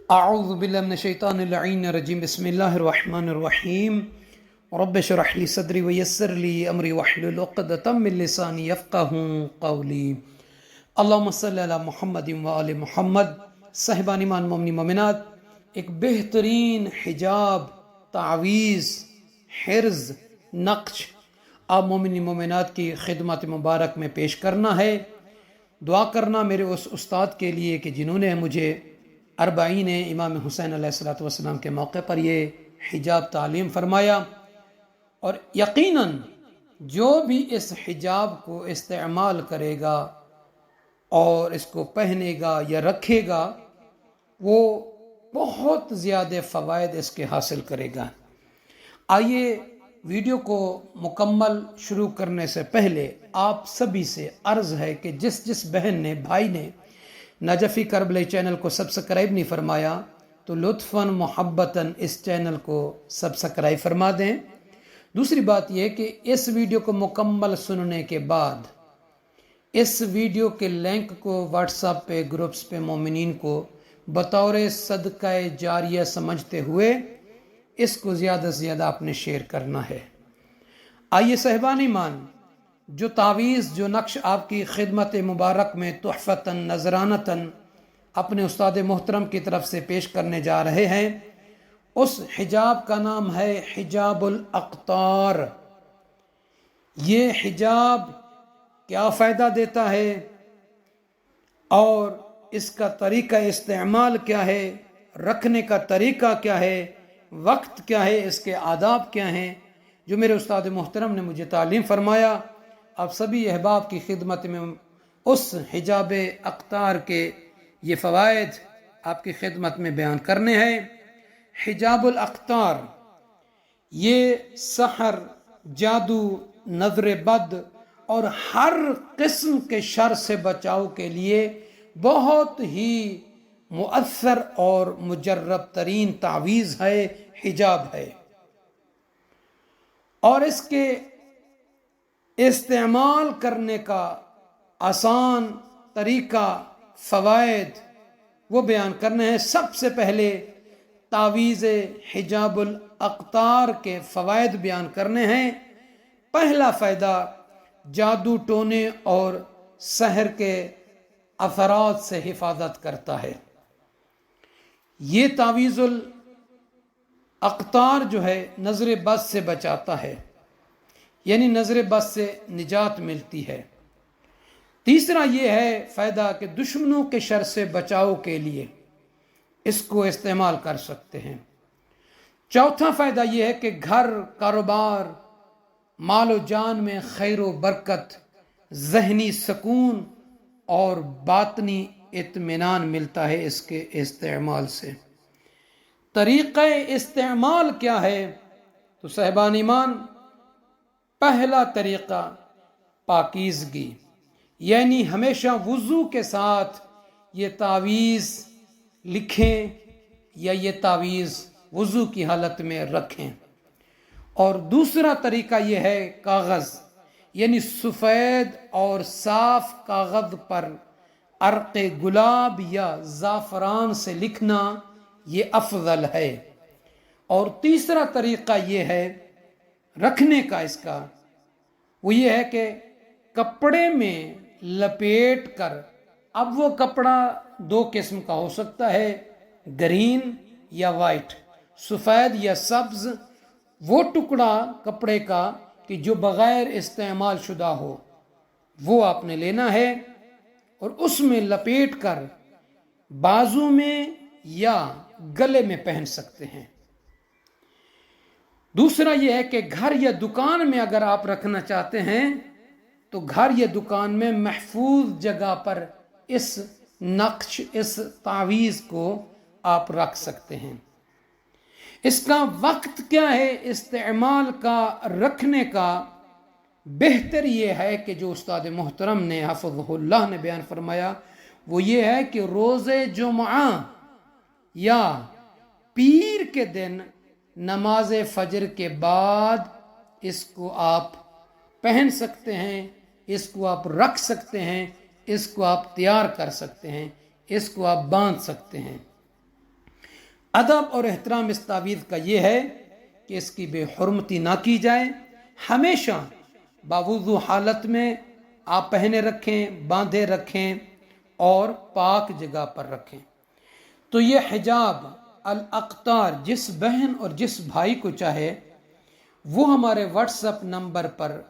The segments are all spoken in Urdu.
اعوذ باللہ من الشیطان اللعین الرجیم بسم اللہ الرحمن الرحیم رب اشرح لی صدری ویسر لی امری واحلل عقدۃ من لسانی یفقہوا قولی اللہم صلی علی محمد وآل محمد۔ صاحبان ایمان مومنی مومنات، ایک بہترین حجاب، تعویذ، حرز، نقش آپ مومنی مومنات کی خدمت مبارک میں پیش کرنا ہے۔ دعا کرنا میرے اس استاد کے لیے کہ جنہوں نے مجھے اربعین امام حسین علیہ السلام کے موقع پر یہ حجاب تعلیم فرمایا، اور یقیناً جو بھی اس حجاب کو استعمال کرے گا اور اس کو پہنے گا یا رکھے گا وہ بہت زیادہ فوائد اس کے حاصل کرے گا۔ آئیے ویڈیو کو مکمل شروع کرنے سے پہلے آپ سبھی سے عرض ہے کہ جس بہن نے، بھائی نے نجفی کربلائی چینل کو سبسکرائب نہیں فرمایا تو لطفاً محبتاً اس چینل کو سبسکرائب فرما دیں۔ دوسری بات یہ کہ اس ویڈیو کو مکمل سننے کے بعد اس ویڈیو کے لنک کو واٹس ایپ پہ، گروپس پہ مومنین کو بطور صدقہ جاریہ سمجھتے ہوئے اس کو زیادہ سے زیادہ آپ نے شیئر کرنا ہے۔ آئیے صاحبان ایمان، جو تعویذ، جو نقش آپ کی خدمت مبارک میں تحفتاً نذرانتاً اپنے استاد محترم کی طرف سے پیش کرنے جا رہے ہیں، اس حجاب کا نام ہے حجاب الاقطار۔ یہ حجاب کیا فائدہ دیتا ہے اور اس کا طریقہ استعمال کیا ہے، رکھنے کا طریقہ کیا ہے، وقت کیا ہے، اس کے آداب کیا ہیں، جو میرے استاد محترم نے مجھے تعلیم فرمایا، آپ سبھی احباب کی خدمت میں اس حجاب اقطار کے یہ فوائد آپ کی خدمت میں بیان کرنے ہیں۔ حجاب الاقطار یہ سحر، جادو، نظر بد اور ہر قسم کے شر سے بچاؤ کے لیے بہت ہی مؤثر اور مجرب ترین تعویذ ہے، حجاب ہے، اور اس کے استعمال کرنے کا آسان طریقہ، فوائد وہ بیان کرنے ہیں۔ سب سے پہلے تعویذ حجاب الاقطار کے فوائد بیان کرنے ہیں۔ پہلا فائدہ، جادو ٹونے اور سحر کے اثرات سے حفاظت کرتا ہے۔ یہ تعویذ الاقطار جو ہے نظر بد سے بچاتا ہے، یعنی نظر بد سے نجات ملتی ہے۔ تیسرا یہ ہے فائدہ کہ دشمنوں کے شر سے بچاؤ کے لیے اس کو استعمال کر سکتے ہیں۔ چوتھا فائدہ یہ ہے کہ گھر، کاروبار، مال و جان میں خیر و برکت، ذہنی سکون اور باطنی اطمینان ملتا ہے اس کے استعمال سے۔ طریقہ استعمال کیا ہے؟ تو صاحبان ایمان، پہلا طریقہ پاکیزگی، یعنی ہمیشہ وضو کے ساتھ یہ تعویذ لکھیں یا یہ تعویذ وضو کی حالت میں رکھیں۔ اور دوسرا طریقہ یہ ہے کاغذ، یعنی سفید اور صاف کاغذ پر عرق گلاب یا زعفران سے لکھنا، یہ افضل ہے۔ اور تیسرا طریقہ یہ ہے رکھنے کا، اس کا وہ یہ ہے کہ کپڑے میں لپیٹ کر، اب وہ کپڑا دو قسم کا ہو سکتا ہے، گرین یا وائٹ، سفید یا سبز، وہ ٹکڑا کپڑے کا کہ جو بغیر استعمال شدہ ہو وہ آپ نے لینا ہے اور اس میں لپیٹ کر بازو میں یا گلے میں پہن سکتے ہیں۔ دوسرا یہ ہے کہ گھر یا دکان میں اگر آپ رکھنا چاہتے ہیں تو گھر یا دکان میں محفوظ جگہ پر اس نقش، اس تعویذ کو آپ رکھ سکتے ہیں۔ اس کا وقت کیا ہے استعمال کا، رکھنے کا؟ بہتر یہ ہے کہ جو استاد محترم نے حفظہ اللہ نے بیان فرمایا وہ یہ ہے کہ روز جمعہ یا پیر کے دن نماز فجر کے بعد اس کو آپ پہن سکتے ہیں، اس کو آپ رکھ سکتے ہیں، اس کو آپ تیار کر سکتے ہیں، اس کو آپ باندھ سکتے ہیں۔ ادب اور احترام اس تعویذ کا یہ ہے کہ اس کی بے حرمتی نہ کی جائے، ہمیشہ باوضو حالت میں آپ پہنے رکھیں، باندھے رکھیں اور پاک جگہ پر رکھیں۔ تو یہ حجاب الاقطار جس بہن اور جس بھائی کو چاہے وہ ہمارے واٹس ایپ نمبر پر،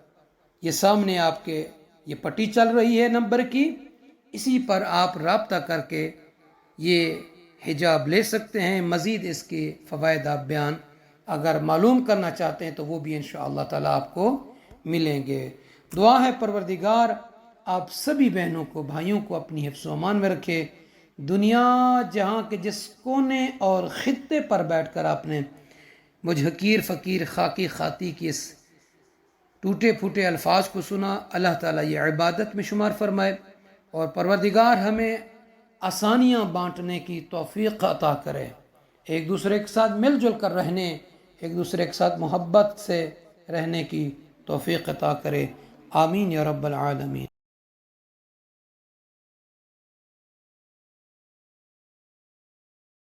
یہ سامنے آپ کے یہ پٹی چل رہی ہے نمبر کی، اسی پر آپ رابطہ کر کے یہ حجاب لے سکتے ہیں۔ مزید اس کے فوائد آپ بیان اگر معلوم کرنا چاہتے ہیں تو وہ بھی انشاءاللہ تعالیٰ آپ کو ملیں گے۔ دعا ہے پروردگار آپ سبھی بہنوں کو، بھائیوں کو اپنی حفظ و امان میں رکھے۔ دنیا جہاں کے جس کونے اور خطے پر بیٹھ کر آپ نے مجھ حقیر فقیر خاکی خاتی کی اس ٹوٹے پھوٹے الفاظ کو سنا، اللہ تعالیٰ یہ عبادت میں شمار فرمائے، اور پروردگار ہمیں آسانیاں بانٹنے کی توفیق عطا کرے، ایک دوسرے کے ساتھ مل جل کر رہنے، ایک دوسرے کے ساتھ محبت سے رہنے کی توفیق عطا کرے۔ آمین یا رب العالمین۔